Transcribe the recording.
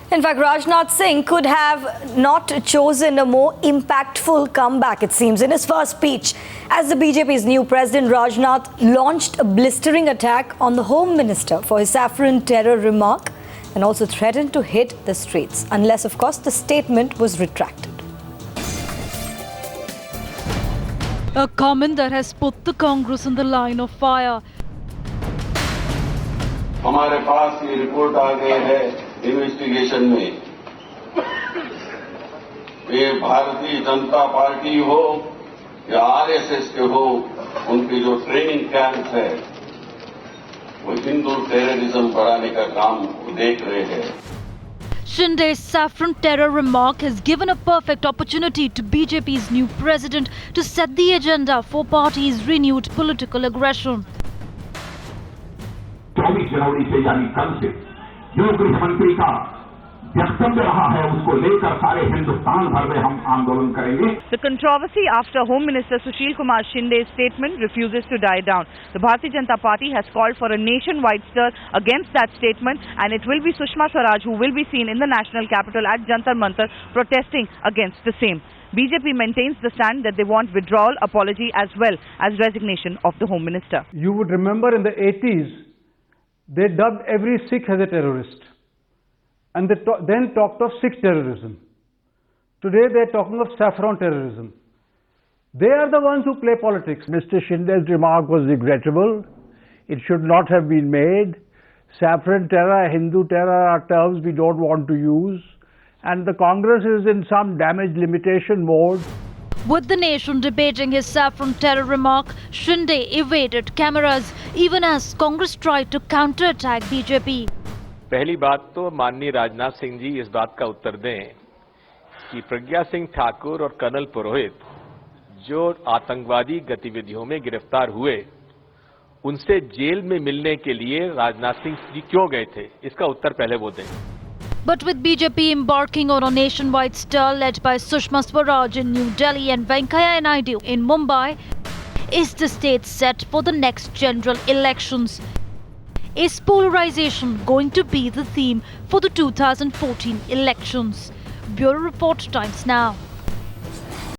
In fact, Rajnath Singh could have not chosen a more impactful comeback, it seems. In his first speech as the BJP's new president, Rajnath launched a blistering attack on the Home Minister for his saffron terror remark and also threatened to hit the streets, unless, of course, the statement was retracted. A comment that has put the Congress in the line of fire. हमारे पास ये report आ गई है investigation में, ये Bharatiya Janata party हो या RSS के हो, उनकी जो ट्रेनिंग कैंप है वो हिंदू टेररिज्म बढ़ाने का काम देख रहे हैं. Shinde's saffron terror remark has given a perfect opportunity to BJP's new president to set the agenda for party's renewed political aggression. 24 जनवरी से यानी कल से जो गृह मंत्री का वक्तव्य रहा है उसको लेकर सारे हिंदुस्तान भर में हम आंदोलन करेंगे. The controversy after Home Minister Sushil Kumar Shinde's statement refuses to die down. The Bharatiya Janata Party has called for a nationwide stir against that statement, and it will be Sushma Swaraj who will be seen in the national capital at Jantar Mantar protesting against the same. BJP maintains the stand that they want withdrawal, apology as well as resignation of the Home Minister. You would remember in the 80s, they dubbed every Sikh as a terrorist. And they then talked of Sikh terrorism. Today they are talking of saffron terrorism. They are the ones who play politics. Mr. Shinde's remark was regrettable. It should not have been made. Saffron terror, Hindu terror are terms we don't want to use. And the Congress is in some damage limitation mode. With the nation debating his saffron terror remark, Shinde evaded cameras even as Congress tried to counter-attack BJP. पहली बात तो माननीय राजनाथ सिंह जी इस बात का उत्तर दें कि प्रज्ञा सिंह ठाकुर और कर्नल पुरोहित जो आतंकवादी गतिविधियों में गिरफ्तार हुए, उनसे जेल में मिलने के लिए राजनाथ सिंह जी क्यों गए थे, इसका उत्तर पहले वो दें. But with BJP embarking on a nationwide stir led by Sushma Swaraj in New Delhi and Venkaiah Naidu in Mumbai, is the state set for the next general elections? Is polarization going to be the theme for the 2014 elections? Bureau Report, Times Now.